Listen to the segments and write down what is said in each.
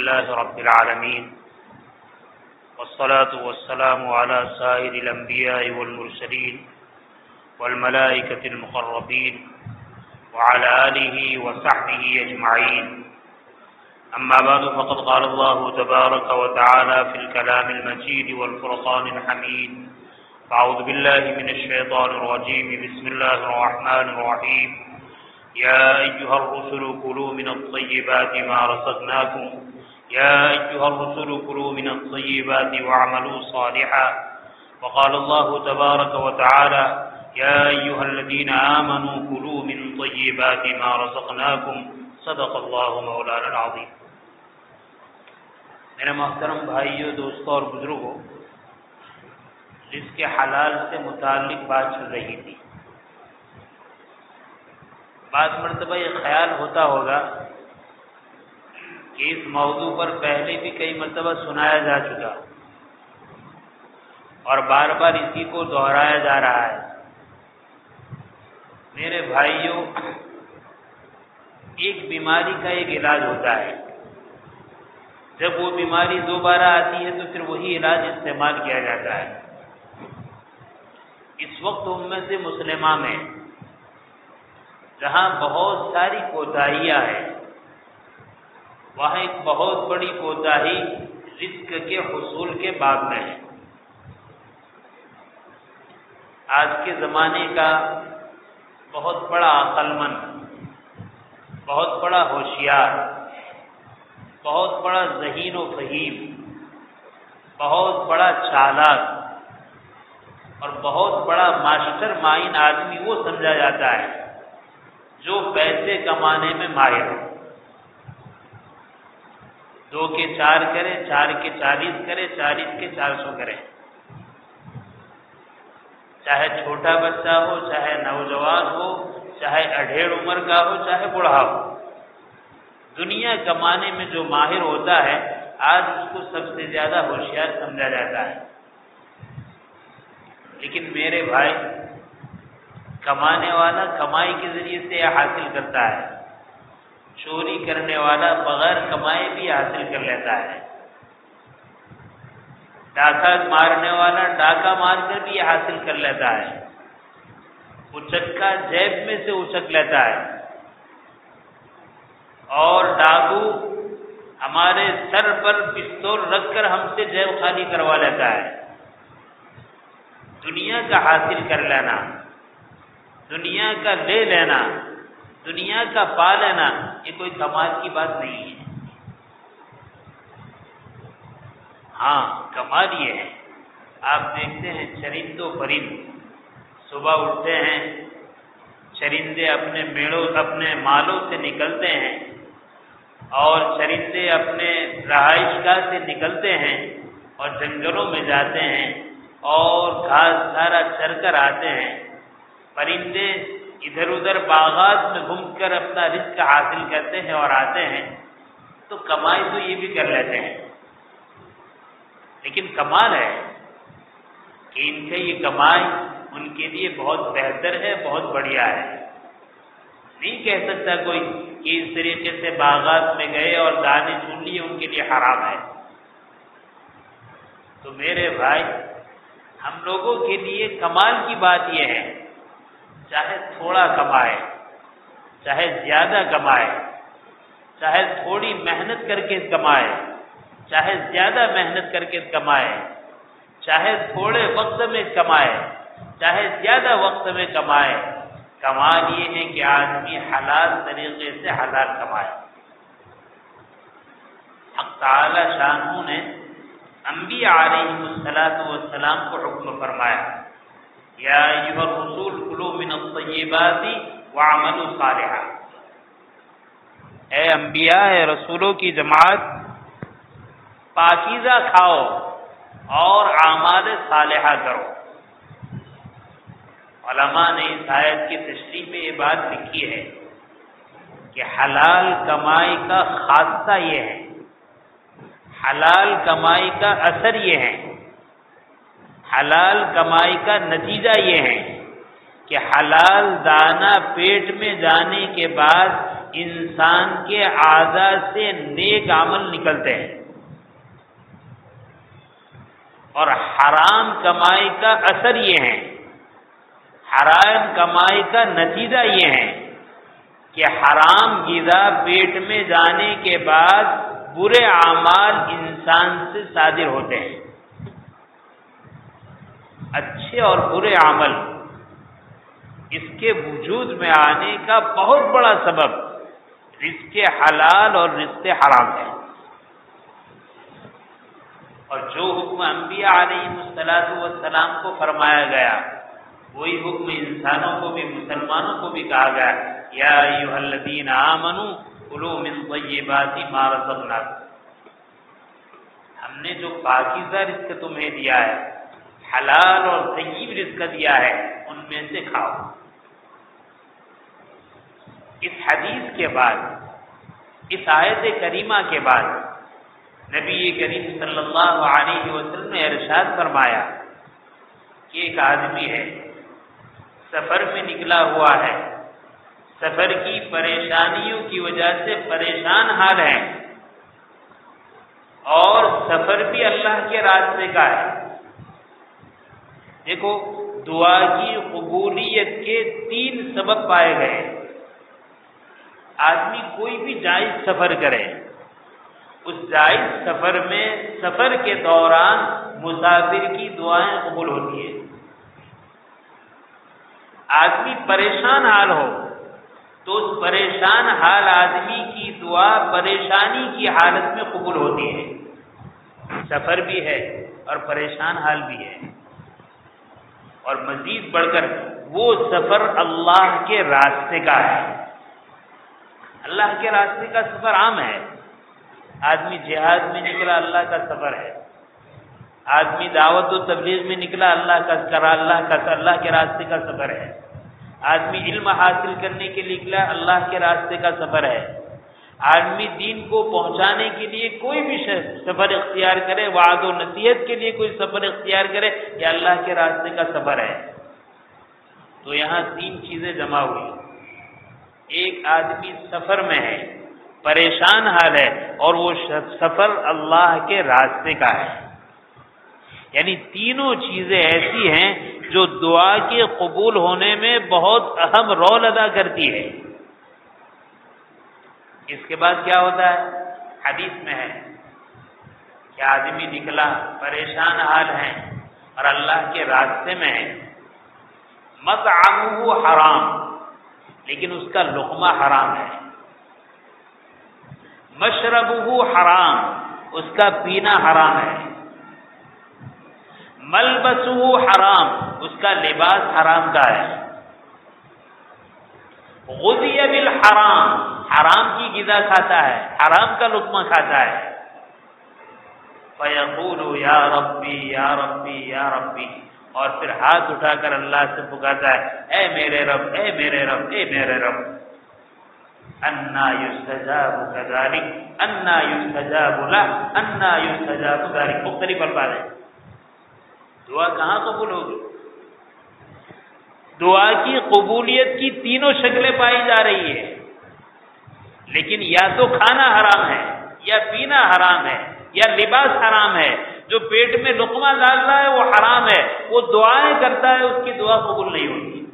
لله رب العالمين والصلاة والسلام على سائر الأنبياء والمرسلين والملائكة المقربين وعلى آله وصحبه أجمعين. أما بعد فقد قال الله تبارك وتعالى في الكلام المجيد والفرقان الحميد: أعوذ بالله من الشيطان الرجيم. بسم الله الرحمن الرحيم. يا أيها الرسل كلوا من الطيبات ما رزقناكم من الطيبات واعملوا صالحا. وقال الله تبارك وتعالى: يا أيها الذين آمنوا كلوا من طيبات ما رزقناكم. صدق الله مولانا العظيم. میرے محترم بھائیوں، دوستوں اور بزرگوں، رزق حلال سے متعلق بات چل رہی تھی. بعض مرتبہ یہ خیال ہوتا ہوگا کہ اس موضوع پر پہلے بھی کئی مرتبہ سنایا جا چکا اور بار بار اسی کو دہرایا جا رہا ہے. میرے بھائیوں، ایک بیماری کا ایک علاج ہوتا ہے. جب وہ بیماری دوبارہ آتی ہے تو پھر وہی علاج استعمال کیا جاتا ہے. اس وقت امت مسلمہ میں جہاں بہت ساری کوتاہیاں ہیں، وہاں ایک بہت بڑی کوتاہی رزق کے حصول کے باب میں ہے. آج کے زمانے کا بہت بڑا عقل مند، بہت بڑا ہوشیار، بہت بڑا ذہین و فہیم، بہت بڑا چالاک اور بہت بڑا ماسٹر مائنڈ آدمی وہ سمجھا جاتا ہے جو پیسے کمانے میں ماہر ہو. 2 کے 4 کرے، 4 کے 40 کرے، 40 کے 400 کرے. چاہے چھوٹا بچہ ہو، چاہے نوجوان ہو، چاہے اڈھیڑ عمر کا ہو، چاہے بوڑھا ہو، دنیا کمانے میں جو ماہر ہوتا ہے آج اس کو سب سے زیادہ ہوشیار سمجھا جاتا ہے. لیکن میرے بھائی، کمانے والا کمائی کے ذریعے سے حاصل کرتا ہے، چوری کرنے والا بغیر کمائے بھی حاصل کر لیتا ہے، ڈاکہ مارنے والا ڈاکہ مار کر بھی حاصل کر لیتا ہے، اچکا جیب میں سے اچک لیتا ہے، اور ڈاکو ہمارے سر پر پستول رکھ کر ہم سے جیب خالی کروا لیتا ہے. دنیا کا حاصل کر لینا، دنیا کا لے لینا، دنیا کا پا لینا، یہ کوئی کمال کی بات نہیں ہے. ہاں، کمال یہ ہے، آپ دیکھتے ہیں چرند و پرند صبح اٹھتے ہیں، چرندے اپنے مالوں سے نکلتے ہیں اور چرندے اپنے رہائش گاہ سے نکلتے ہیں اور جنگلوں میں جاتے ہیں اور گھاس چارہ چر کر آتے ہیں. پرندے ادھر ادھر باغات میں گھوم کر اپنا رزق حاصل کرتے ہیں اور آتے ہیں. تو کمائی تو یہ بھی کر لیتے ہیں، لیکن کمال ہے کہ ان کی یہ کمائی ان کے لیے بہت بہتر ہے، بہت بڑھیا ہے. نہیں کہہ سکتا کوئی کہ اس طریقے سے باغات میں گئے اور دانے چن لیے ان کے لیے حرام ہے. تو میرے بھائی، ہم لوگوں کے لیے کمال کی بات یہ ہے، چاہے تھوڑا کمائے، چاہے زیادہ کمائے، چاہے تھوڑی محنت کر کے کمائے، چاہے زیادہ محنت کر کے کمائے، چاہے تھوڑے وقت میں کمائے، چاہے زیادہ وقت میں کمائے، کمال یہ ہے کہ آدمی حلال طریقے سے حلال کمائے. حق تعالی شانہ نے انبیاء علیہم السلام کو حکم فرمایا: یا ایھا الرسول کلوا من الطیبات واعملوا صالحا. اے انبیاء، اے رسولوں کی جماعت، پاکیزہ کھاؤ اور اعمال صالحہ کرو. علماء نے اس آیت کی تشریح میں یہ بات لکھی ہے کہ حلال کمائی کا خاصہ یہ ہے، حلال کمائی کا اثر یہ ہے، حلال کمائی کا نتیجہ یہ ہے کہ حلال دانہ پیٹ میں جانے کے بعد انسان کے اعضاء سے نیک عمل نکلتے ہیں، اور حرام کمائی کا اثر یہ ہے، حرام کمائی کا نتیجہ یہ ہے کہ حرام غذا پیٹ میں جانے کے بعد برے اعمال انسان سے صادر ہوتے ہیں۔ اچھے اور برے عمل اس کے وجود میں آنے کا بہت بڑا سبب رزق حلال اور رزق حرام ہے، اور جو حکم انبیاء علیہ السلام کو فرمایا گیا وہی حکم انسانوں کو بھی، مسلمانوں کو بھی کہا گیا، یا ایھا الذین آمنوا کلوا من طیبات ما رزقناکم، ہم نے جو پاکیزہ رزق تمہیں دیا ہے، حلال اور طیب رزق دیا ہے، ان میں سے کھاؤ۔ اس حدیث کے بعد، اس آیت کریمہ کے بعد نبی کریم صلی اللہ علیہ وسلم نے ارشاد فرمایا کہ ایک آدمی ہے، سفر میں نکلا ہوا ہے، سفر کی پریشانیوں کی وجہ سے پریشان حال ہے، اور سفر بھی اللہ کے راستے کا ہے۔ دیکھو، دعا کی قبولیت کے 3 سبب پائے گئے۔ آدمی کوئی بھی جائز سفر کرے، اس جائز سفر میں سفر کے دوران مسافر کی دعائیں قبول ہوتی ہیں۔ آدمی پریشان حال ہو تو اس پریشان حال آدمی کی دعا پریشانی کی حالت میں قبول ہوتی ہے۔ سفر بھی ہے اور پریشان حال بھی ہے، اور مزید بڑھ کر وہ سفر اللہ کے راستے کا ہے۔ اللہ کے راستے کا سفر عام ہے، آدمی جہاد میں نکلا، اللہ کا سفر ہے، آدمی دعوت و تبلیغ میں نکلا، اللہ کے راستے کا سفر ہے، آدمی علم حاصل کرنے کے لیے نکلا، اللہ کے راستے کا سفر ہے، آدمی دین کو پہنچانے کے لیے کوئی بھی سفر اختیار کرے، وعظ و نصیحت کے لیے کوئی سفر اختیار کرے، یہ اللہ کے راستے کا سفر ہے۔ تو یہاں 3 چیزیں جمع ہوئی، ایک آدمی سفر میں ہے، پریشان حال ہے، اور وہ سفر اللہ کے راستے کا ہے، یعنی تینوں چیزیں ایسی ہیں جو دعا کے قبول ہونے میں بہت اہم رول ادا کرتی ہے۔ اس کے بعد کیا ہوتا ہے؟ حدیث میں ہے کہ آدمی نکلا، پریشان حال ہے اور اللہ کے راستے میں ہے، مطعمہ حرام، لیکن اس کا لقمہ حرام ہے، مشربہ حرام، اس کا پینا حرام ہے، ملبسہ حرام، اس کا لباس حرام کا ہے، غذی بالحرام، حرام کی غذا کھاتا ہے، حرام کا لقمہ کھاتا ہے، فیقول یا ربی یا ربی یا ربی، اور پھر ہاتھ اٹھا کر اللہ سے پکارتا ہے، اے میرے رب، اے میرے رب، اے میرے رب، انا یستجاب کذالک، انا یستجاب لہ، انا یستجاب ذالک، مختلف الفاظ ہیں۔ دعا کہاں قبول ہوگی؟ دعا کی قبولیت کی تینوں شکلیں پائی جا رہی ہے، لیکن یا تو کھانا حرام ہے، یا پینا حرام ہے، یا لباس حرام ہے، جو پیٹ میں لقمہ ڈال رہا ہے وہ حرام ہے، وہ دعائیں کرتا ہے، اس کی دعا قبول نہیں ہوتی۔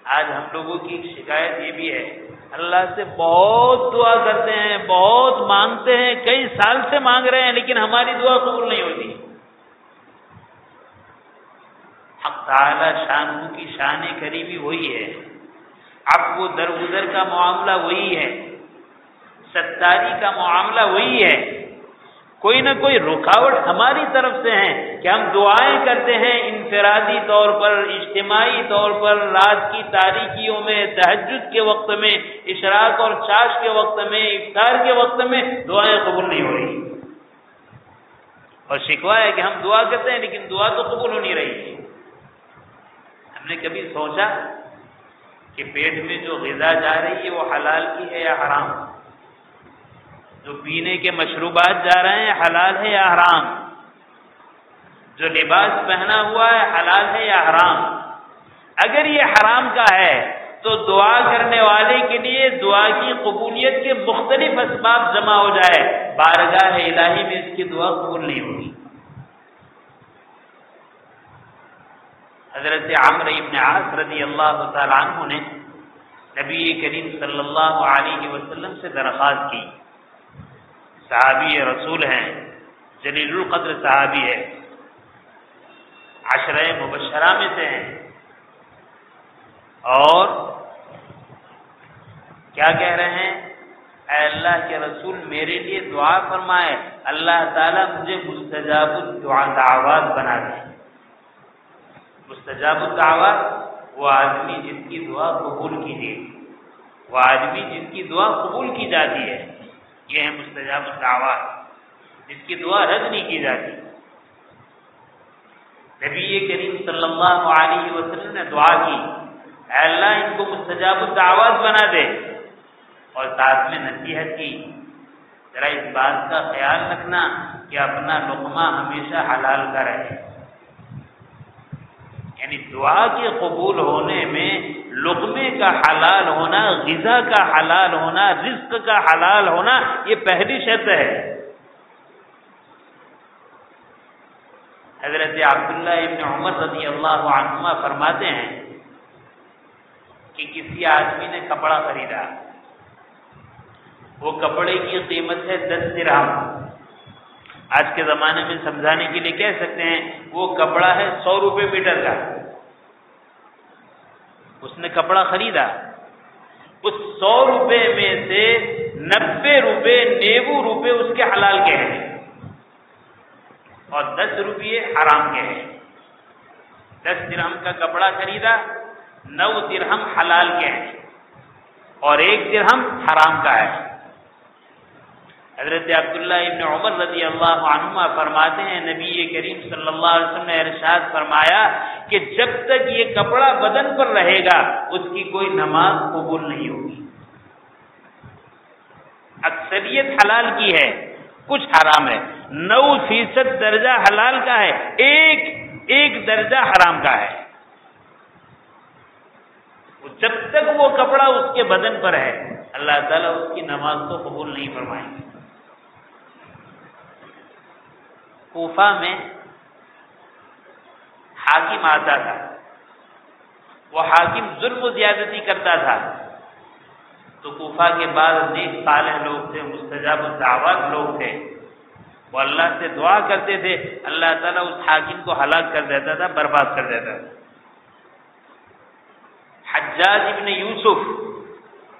آج ہم لوگوں کی ایک شکایت یہ بھی ہے، اللہ سے بہت دعا کرتے ہیں، بہت مانگتے ہیں، کئی سال سے مانگ رہے ہیں، لیکن ہماری دعا قبول نہیں ہوتی۔ حق تعالی شان کی شان قریبی وہی ہے، اب وہ درگزر کا معاملہ وہی ہے، ستاری کا معاملہ وہی ہے، کوئی نہ کوئی رکاوٹ ہماری طرف سے ہے کہ ہم دعائیں کرتے ہیں انفرادی طور پر، اجتماعی طور پر، رات کی تاریکیوں میں، تہجد کے وقت میں، اشراق اور چاش کے وقت میں، افطار کے وقت میں دعائیں قبول نہیں ہو رہی، اور شکوہ ہے کہ ہم دعا کرتے ہیں لیکن دعا تو قبول ہو نہیں رہی۔ ہم نے کبھی سوچا کہ پیٹ میں جو غذا جا رہی ہے وہ حلال کی ہے یا حرام؟ جو پینے کے مشروبات جا رہے ہیں حلال ہے یا حرام؟ جو لباس پہنا ہوا ہے حلال ہے یا حرام؟ اگر یہ حرام کا ہے تو دعا کرنے والے کے لیے دعا کی قبولیت کے مختلف اسباب جمع ہو جائے، بارگاہ الہی میں اس کی دعا قبول نہیں ہوگی۔ حضرت عمرو بن عاص رضی اللہ تعالی عنہ نے نبی کریم صلی اللہ علیہ وسلم سے درخواست کی، صحابی رسول ہیں، جلیل القدر صحابی ہے، عشرہ مبشرہ میں سے ہیں، اور کیا کہہ رہے ہیں؟ اے اللہ کے رسول میرے لیے دعا فرمائے، اللہ تعالیٰ مجھے مستجاب الدعوات بنا دے۔ مستجاب الدعوات وہ آدمی جس کی دعا قبول کیجیے، وہ آدمی جس کی دعا قبول کی جاتی ہے، یہ ہے مستجاب الدعوات، جس کی دعا رد نہیں کی جاتی۔ نبی کریم صلی اللہ علیہ وسلم نے دعا کی، اے اللہ ان کو مستجاب الدعوات بنا دے، اور ساتھ میں نصیحت کی، ذرا اس بات کا خیال رکھنا کہ اپنا لقمہ ہمیشہ حلال کا رہے۔ یعنی دعا کے قبول ہونے میں لقمے کا حلال ہونا، غذا کا حلال ہونا، رزق کا حلال ہونا، یہ پہلی شرط ہے۔ حضرت عبداللہ ابن عمر رضی اللہ عنہما فرماتے ہیں کہ کسی آدمی نے کپڑا خریدا، وہ کپڑے کی قیمت ہے 10 درہم۔ آج کے زمانے میں سمجھانے کے لیے کہہ سکتے ہیں وہ کپڑا ہے 100 روپے میٹر کا۔ اس نے کپڑا خریدا، اس 100 روپے میں سے 90 روپے 90 روپے اس کے حلال کے ہیں اور 10 روپے حرام کے ہیں۔ 10 درہم کا کپڑا خریدا، 9 درہم حلال کے ہیں اور 1 درہم حرام کا ہے۔ حضرت عبداللہ ابن عمر رضی اللہ عنہما فرماتے ہیں نبی کریم صلی اللہ علیہ وسلم نے ارشاد فرمایا کہ جب تک یہ کپڑا بدن پر رہے گا اس کی کوئی نماز قبول نہیں ہوگی۔ اکثریت حلال کی ہے، کچھ حرام ہے، 9% درجہ حلال کا ہے، ایک درجہ حرام کا ہے۔ جب تک وہ کپڑا اس کے بدن پر ہے اللہ تعالیٰ اس کی نماز کو قبول نہیں فرمائیں گے۔ کوفہ میں حاکم آتا تھا، وہ حاکم ظلم و زیادتی کرتا تھا، تو کوفہ کے بعد نیک صالح لوگ تھے، مستجاب الدعوات لوگ تھے، وہ اللہ سے دعا کرتے تھے، اللہ تعالیٰ اس حاکم کو ہلاک کر دیتا تھا، برباد کر دیتا تھا۔ حجاج ابن یوسف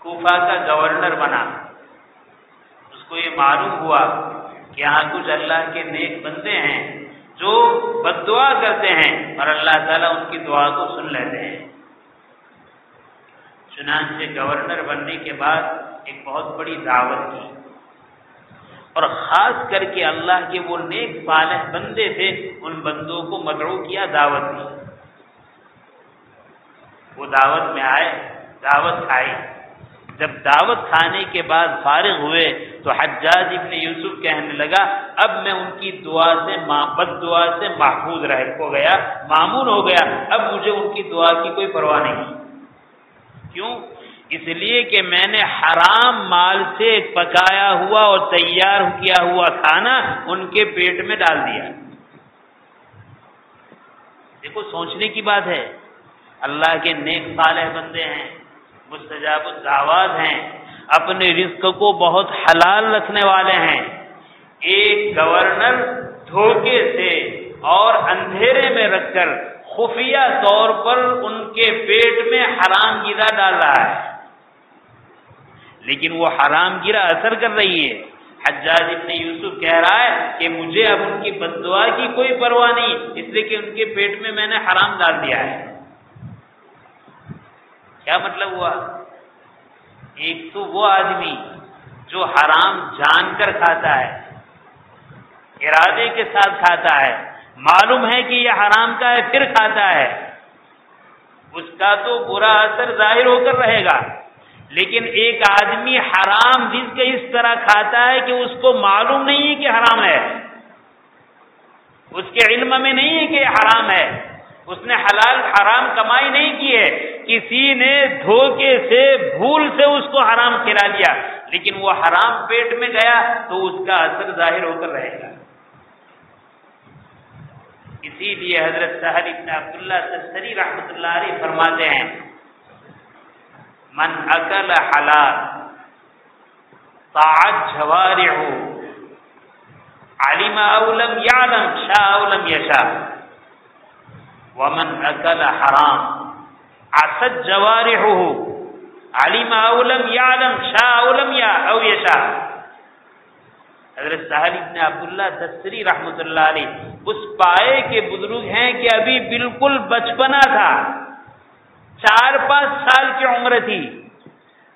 کوفہ کا گورنر بنا، اس کو یہ معلوم ہوا کہ یہاں کچھ اللہ کے نیک بندے ہیں جو بد دعا کرتے ہیں اور اللہ تعالیٰ ان کی دعا کو سن لیتے ہیں۔ چنانچہ گورنر بننے کے بعد ایک بہت بڑی دعوت کی اور خاص کر کے اللہ کے وہ نیک صالح بندے تھے ان بندوں کو مدعو کیا، دعوت دی۔ وہ دعوت میں آئے، دعوت کھائی، جب دعوت کھانے کے بعد فارغ ہوئے تو حجاج ابن یوسف کہنے لگا اب میں ان کی دعا سے بد دعا سے محفوظ ہو گیا، معمون ہو گیا، اب مجھے ان کی دعا کی کوئی پرواہ نہیں۔ کیوں؟ اس لیے کہ میں نے حرام مال سے پکایا ہوا اور تیار کیا ہوا کھانا ان کے پیٹ میں ڈال دیا۔ دیکھو سوچنے کی بات ہے، اللہ کے نیک صالح بندے ہیں، مستجاب الدعوات ہیں، اپنے رزق کو بہت حلال رکھنے والے ہیں، ایک گورنر دھوکے سے اور اندھیرے میں رکھ کر خفیہ طور پر ان کے پیٹ میں حرام غذا ڈال رہا ہے، لیکن وہ حرام غذا اثر کر رہی ہے۔ حجاج ابن یوسف کہہ رہا ہے کہ مجھے اب ان کی بد دعا کی کوئی پرواہ نہیں، اس لیے کہ ان کے پیٹ میں میں نے حرام ڈال دیا ہے۔ کیا مطلب ہوا؟ ایک تو وہ آدمی جو حرام جان کر کھاتا ہے، ارادے کے ساتھ کھاتا ہے، معلوم ہے کہ یہ حرام کا ہے پھر کھاتا ہے، اس کا تو برا اثر ظاہر ہو کر رہے گا۔ لیکن ایک آدمی حرام رزق اس طرح کھاتا ہے کہ اس کو معلوم نہیں ہے کہ حرام ہے، اس کے علم میں نہیں ہے کہ یہ حرام ہے، اس نے حلال حرام کمائی نہیں کی ہے، کسی نے دھوکے سے بھول سے اس کو حرام کھلا دیا، لیکن وہ حرام پیٹ میں گیا تو اس کا اثر ظاہر ہو کر رہے گا۔ اسی لیے حضرت سہل بن عبداللہ تستری رحمۃ اللہ علیہ فرماتے ہیں من اکل حلال طاعت جوارحہ علم او لم یعلم شاء او لم یشاء ومن اکل حرام عصت جوارحہ علم او لم یعلم شاء او لم یشاء۔ حضرت سہل بن عبداللہ تستری رحمۃ اللہ علیہ اس پائے کے بزرگ ہیں کہ ابھی بالکل بچپنا تھا، 4-5 سال کی عمر تھی،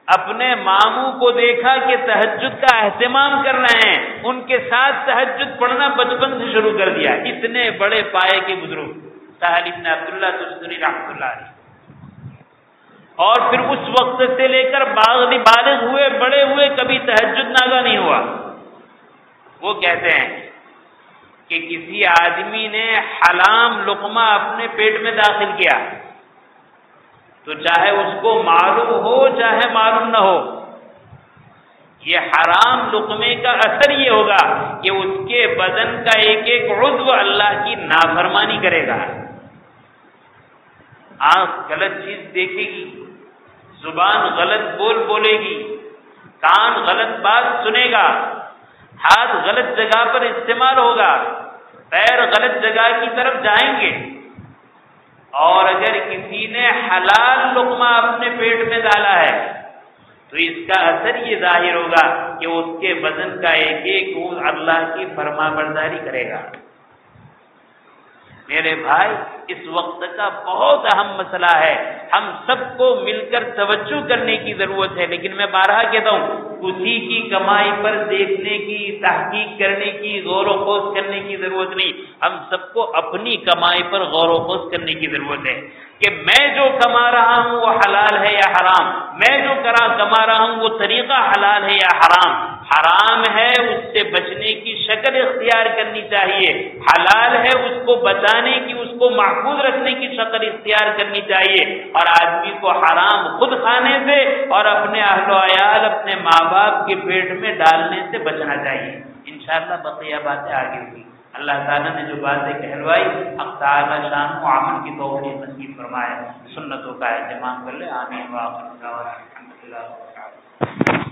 اپنے ماموں کو دیکھا کہ تہجد کا اہتمام کر رہے ہیں، ان کے ساتھ تہجد پڑھنا بچپن سے شروع کر دیا۔ اتنے بڑے پائے کے بزرگ سہل بن عبداللہ تستری رحمۃ اللہ علیہ، اور پھر اس وقت سے لے کر بالغ ہوئے، بڑے ہوئے، کبھی تہجد ناگا نہیں ہوا۔ وہ کہتے ہیں کہ کسی آدمی نے حرام لقمہ اپنے پیٹ میں داخل کیا تو چاہے اس کو معلوم ہو چاہے معلوم نہ ہو، یہ حرام لقمے کا اثر یہ ہوگا کہ اس کے بدن کا ایک ایک عضو اللہ کی نافرمانی کرے گا۔ آنکھ غلط چیز دیکھے گی، زبان غلط بولے گی، کان غلط بات سنے گا، ہاتھ غلط جگہ پر استعمال ہوگا، پیر غلط جگہ کی طرف جائیں گے، اور اگر کسی نے حلال لقمہ اپنے پیٹ میں ڈالا ہے تو اس کا اثر یہ ظاہر ہوگا کہ اس کے بدن کا ایک ایک عضو اللہ کی فرما برداری کرے گا۔ میرے بھائی، اس وقت کا بہت اہم مسئلہ ہے، ہم سب کو مل کر توجہ کرنے کی ضرورت ہے، لیکن میں بارہا کہتا ہوں کسی کی کمائی پر دیکھنے کی، تحقیق کرنے کی، غور و خوض کرنے کی ضرورت نہیں، ہم سب کو اپنی کمائی پر غور و خوض کرنے کی ضرورت ہے کہ میں جو کما رہا ہوں وہ حلال ہے یا حرام، میں جو کما رہا ہوں وہ طریقہ حلال ہے یا حرام۔ حرام ہے اس سے بچنے کی شکل اختیار کرنی چاہیے، حلال ہے اس کو بچانے کی، اس کو محفوظ رکھنے کی شکل اختیار کرنی چاہیے، اور آدمی کو حرام خود کھانے سے اور اپنے اہل و عیال، اپنے ماں باپ کے پیٹ میں ڈالنے سے بچنا چاہیے۔ انشاءاللہ بقیہ باتیں آگے ہوگی۔ اللہ تعالیٰ نے جو باتیں کہلوائی، حق تعالیٰ شان و عمل کی توفیق نصیب فرمائے، سنتوں کا اہتمام کر لے، آمین۔ وآخر دعوانا الحمدللہ۔